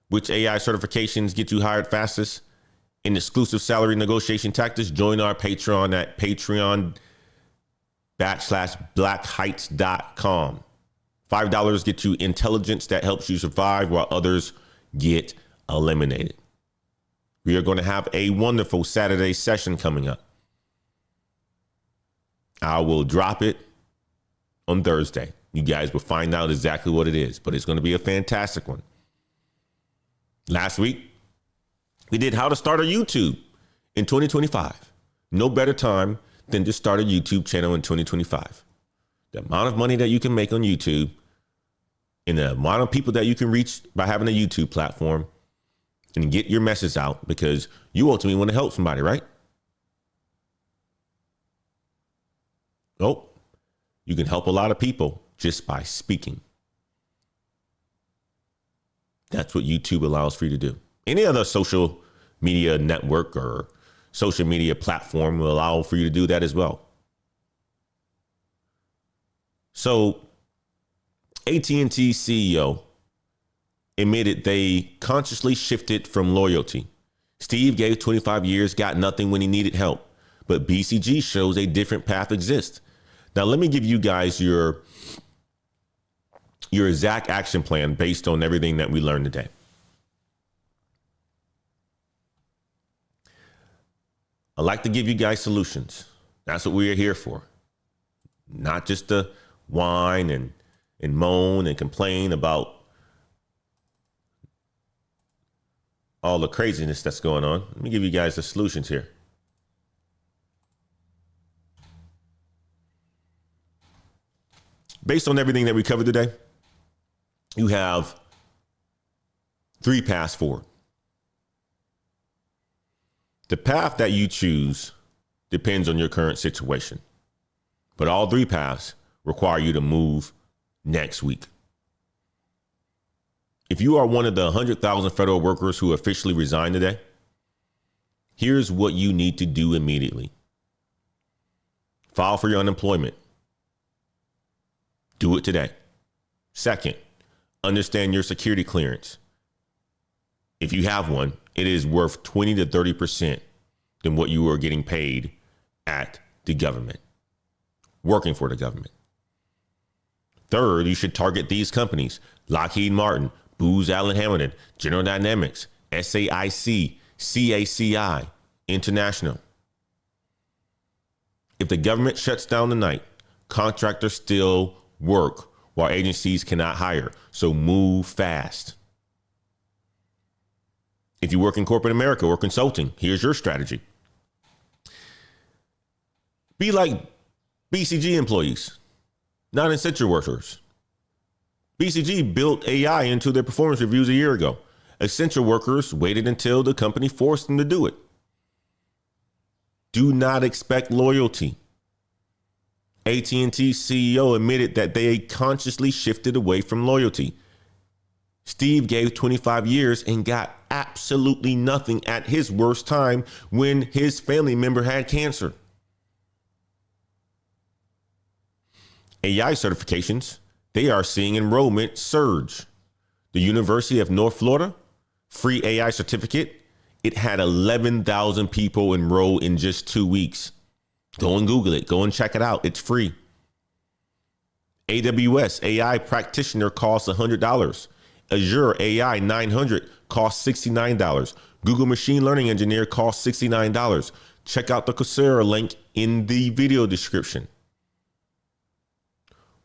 which AI certifications get you hired fastest, and exclusive salary negotiation tactics, join our Patreon at patreon.com/blackheights.com. $5 gets you intelligence that helps you survive while others get eliminated. We are going to have a wonderful Saturday session coming up. I will drop it on Thursday. You guys will find out exactly what it is, but it's going to be a fantastic one. Last week, we did how to start a YouTube in 2025. No better time than to start a YouTube channel in 2025. The amount of money that you can make on YouTube and the amount of people that you can reach by having a YouTube platform and get your message out, because you ultimately want to help somebody, right? Oh, you can help a lot of people just by speaking. That's what YouTube allows for you to do. Any other social media network or social media platform will allow for you to do that as well. So AT&T CEO admitted they consciously shifted from loyalty. Steve gave 25 years, got nothing when he needed help, but BCG shows a different path exists. Now, let me give you guys your exact action plan based on everything that we learned today. I like to give you guys solutions. That's what we are here for. Not just to whine and moan and complain about all the craziness that's going on. Let me give you guys the solutions here. Based on everything that we covered today, you have 3 paths forward. The path that you choose depends on your current situation, but all 3 paths require you to move next week. If you are one of the 100,000 federal workers who officially resigned today, here's what you need to do immediately. File for your unemployment. Do it today. Second, understand your security clearance. If you have one, it is worth 20 to 30% than what you are getting paid at the government, working for the government. Third, you should target these companies: Lockheed Martin, Booz Allen Hamilton, General Dynamics, SAIC, CACI, International. If the government shuts down tonight, contractors still work while agencies cannot hire. So move fast. If you work in corporate America or consulting, here's your strategy. Be like BCG employees, not Accenture workers. BCG built AI into their performance reviews a year ago. Accenture workers waited until the company forced them to do it. Do not expect loyalty. AT&T CEO admitted that they consciously shifted away from loyalty. Steve gave 25 years and got absolutely nothing at his worst time when his family member had cancer. AI certifications, they are seeing enrollment surge. The University of North Florida, free AI certificate, it had 11,000 people enroll in just 2 weeks. Go and Google it. Go and check it out. It's free. AWS AI practitioner costs $100. Azure AI 900 costs $69. Google machine learning engineer costs $69. Check out the Coursera link in the video description.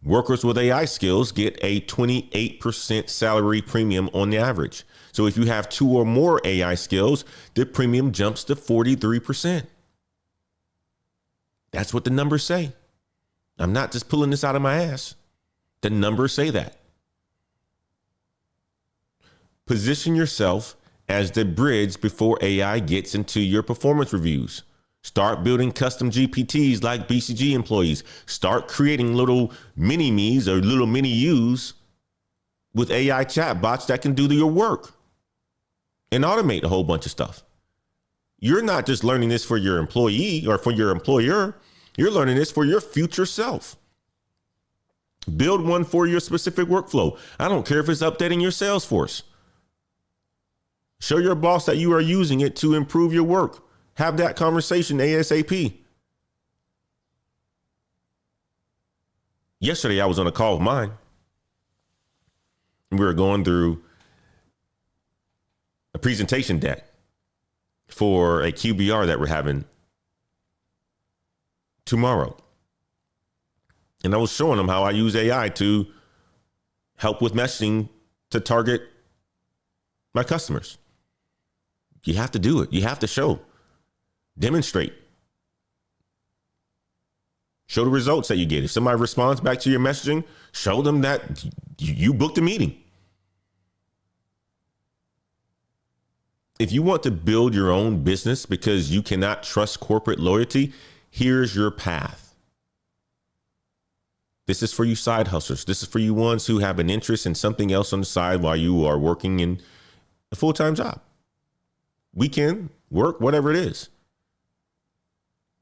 Workers with AI skills get a 28% salary premium on the average. So if you have 2 or more AI skills, the premium jumps to 43%. That's what the numbers say. I'm not just pulling this out of my ass. The numbers say that. Position yourself as the bridge before AI gets into your performance reviews. Start building custom GPTs like BCG employees. Start creating little mini me's or little mini yous with AI chatbots that can do your work and automate a whole bunch of stuff. You're not just learning this for your employee or for your employer. You're learning this for your future self. Build one for your specific workflow. I don't care if it's updating your Salesforce. Show your boss that you are using it to improve your work. Have that conversation ASAP. Yesterday, I was on a call with mine. We were going through a presentation deck for a QBR that we're having tomorrow. And I was showing them how I use AI to help with messaging to target my customers. You have to do it. You have to show, demonstrate, show the results that you get. If somebody responds back to your messaging, show them that you booked a meeting. If you want to build your own business because you cannot trust corporate loyalty, here's your path. This is for you side hustlers. This is for you ones who have an interest in something else on the side while you are working in a full-time job. Weekend, work, whatever it is.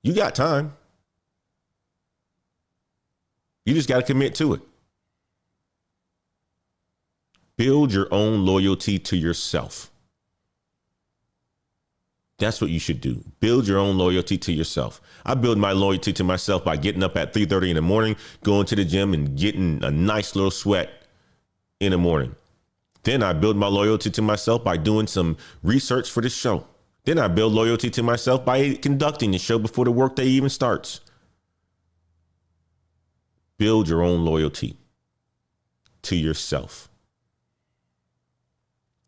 You got time. You just got to commit to it. Build your own loyalty to yourself. That's what you should do. Build your own loyalty to yourself. I build my loyalty to myself by getting up at 3:30 in the morning, going to the gym and getting a nice little sweat in the morning. Then I build my loyalty to myself by doing some research for this show. Then I build loyalty to myself by conducting the show before the workday even starts. Build your own loyalty to yourself.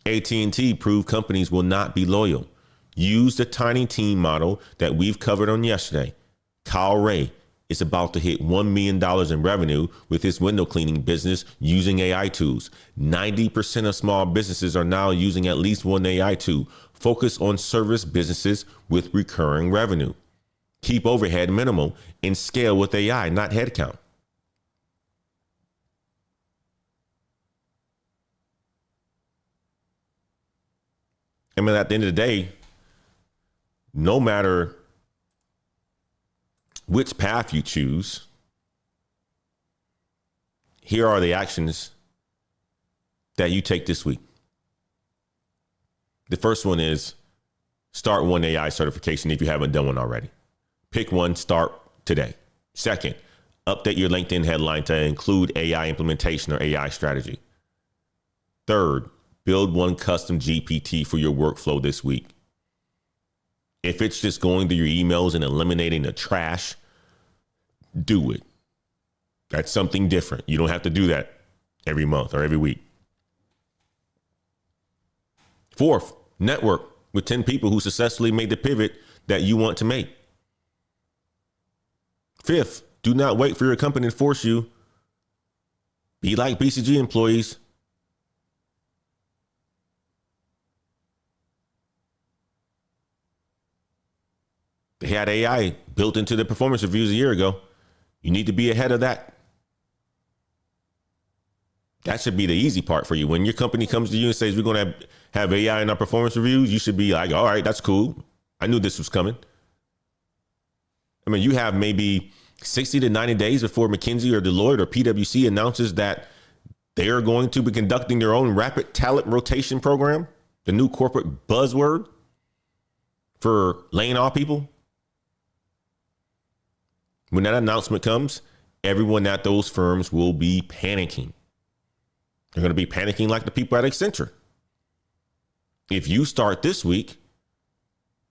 AT&T proved companies will not be loyal. Use the tiny team model that we've covered on yesterday. Kyle Ray is about to hit $1 million in revenue with his window cleaning business using AI tools. 90% of small businesses are now using at least one AI tool. Focus on service businesses with recurring revenue. Keep overhead minimal and scale with AI, not headcount. I mean, at the end of the day, no matter which path you choose, here are the actions that you take this week. The first one is start one AI certification if you haven't done one already. Pick one, start today. Second, update your LinkedIn headline to include AI implementation or AI strategy. Third, build one custom GPT for your workflow this week. If it's just going through your emails and eliminating the trash, do it. That's something different. You don't have to do that every month or every week. Fourth, network with 10 people who successfully made the pivot that you want to make. Fifth, do not wait for your company to force you. Be like BCG employees. They had AI built into their performance reviews a year ago. You need to be ahead of that. That should be the easy part for you. When your company comes to you and says, we're going to have AI in our performance reviews, you should be like, all right, that's cool. I knew this was coming. I mean, you have maybe 60 to 90 days before McKinsey or Deloitte or PwC announces that they are going to be conducting their own rapid talent rotation program, the new corporate buzzword for laying off people. When that announcement comes, everyone at those firms will be panicking. They're going to be panicking like the people at Accenture. If you start this week,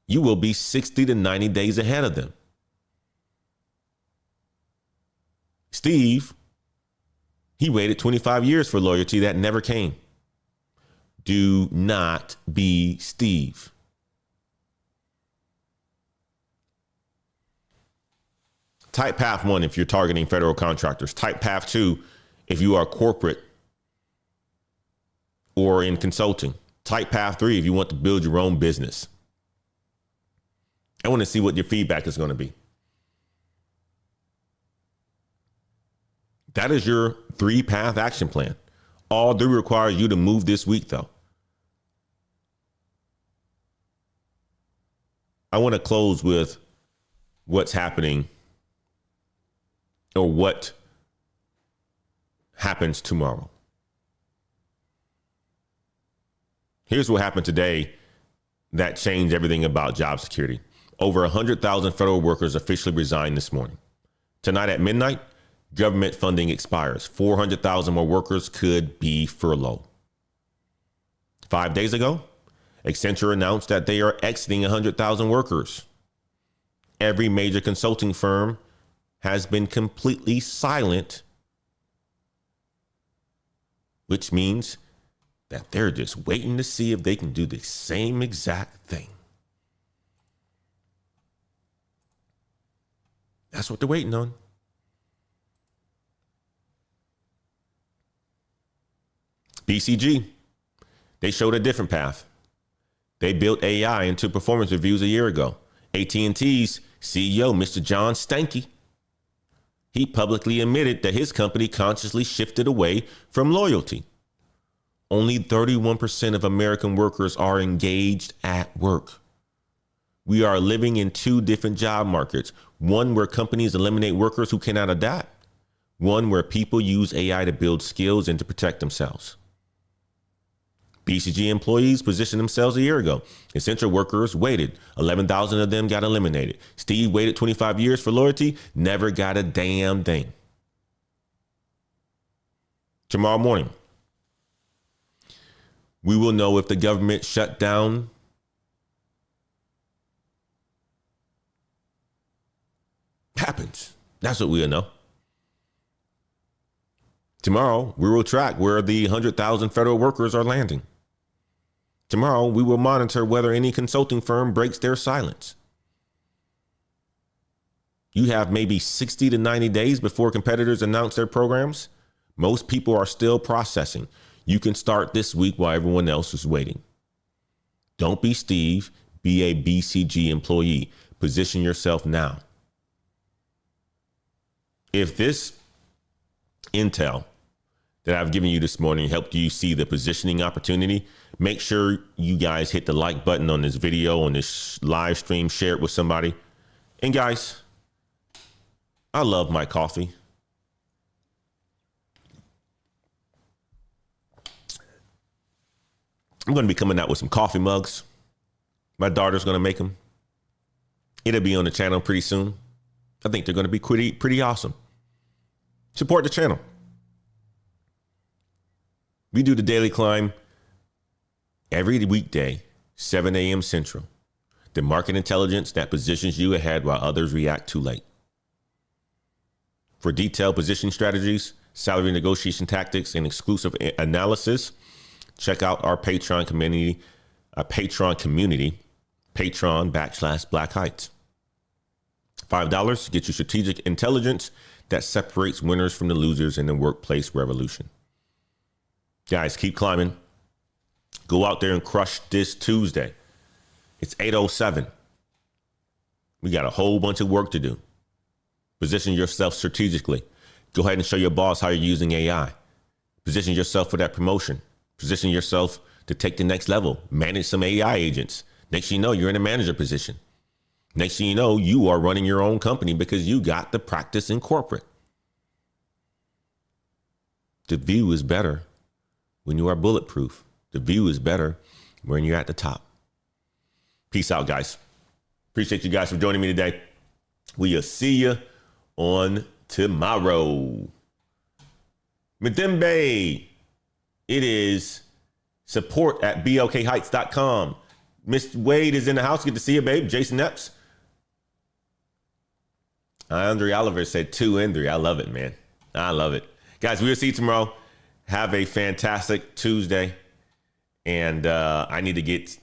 you will be 60 to 90 days ahead of them. Steve, he waited 25 years for loyalty that never came. Do not be Steve. Type path 1 if you're targeting federal contractors. Type path 2 if you are corporate or in consulting. Type path 3 if you want to build your own business. I want to see what your feedback is going to be. That is your 3-path action plan. All 3 require you to move this week, though. I want to close with what's happening or what happens tomorrow. Here's what happened today that changed everything about job security. Over 100,000 federal workers officially resigned this morning. Tonight at midnight, government funding expires. 400,000 more workers could be furloughed. 5 days ago, Accenture announced that they are exiting 100,000 workers. Every major consulting firm has been completely silent, which means that they're just waiting to see if they can do the same exact thing. That's what they're waiting on. BCG, they showed a different path. They built AI into performance reviews a year ago. AT&T's CEO, Mr. John Stankey, he publicly admitted that his company consciously shifted away from loyalty. Only 31% of American workers are engaged at work. We are living in two different job markets. One where companies eliminate workers who cannot adapt. One where people use AI to build skills and to protect themselves. BCG employees positioned themselves a year ago. Accenture workers waited. 11,000 of them got eliminated. Steve waited 25 years for loyalty, never got a damn thing. Tomorrow morning, we will know if the government shutdown happens. That's what we'll know. Tomorrow, we will track where the 100,000 federal workers are landing. Tomorrow, we will monitor whether any consulting firm breaks their silence. You have maybe 60 to 90 days before competitors announce their programs. Most people are still processing. You can start this week while everyone else is waiting. Don't be Steve, be a BCG employee. Position yourself now. If this intel that I've given you this morning helped you see the positioning opportunity, make sure you guys hit the like button on this video, on this live stream, share it with somebody. And guys, I love my coffee. I'm going to be coming out with some coffee mugs. My daughter's going to make them. It'll be on the channel pretty soon. I think they're going to be pretty awesome. Support the channel. We do the Daily Climb every weekday, 7 a.m. Central. The market intelligence that positions you ahead while others react too late. For detailed position strategies, salary negotiation tactics, and exclusive analysis, check out our Patreon community, Patreon.com/Black Heights. $5 gets you strategic intelligence that separates winners from the losers in the workplace revolution. Guys, keep climbing. Go out there and crush this Tuesday. It's 8:07. We got a whole bunch of work to do. Position yourself strategically. Go ahead and show your boss how you're using AI. Position yourself for that promotion. Position yourself to take the next level. Manage some AI agents. Next thing you know, you're in a manager position. Next thing you know, you are running your own company because you got the practice in corporate. The view is better when you are bulletproof. The view is better when you're at the top. Peace out, guys. Appreciate you guys for joining me today. We'll see you on tomorrow. Madembe, it is support@blkheights.com. Miss Wade is in the house. Good to see you, babe. Jason Epps. Andre Oliver said 2 and 3. I love it, man. I love it. Guys, we'll see you tomorrow. Have a fantastic Tuesday. And I need to get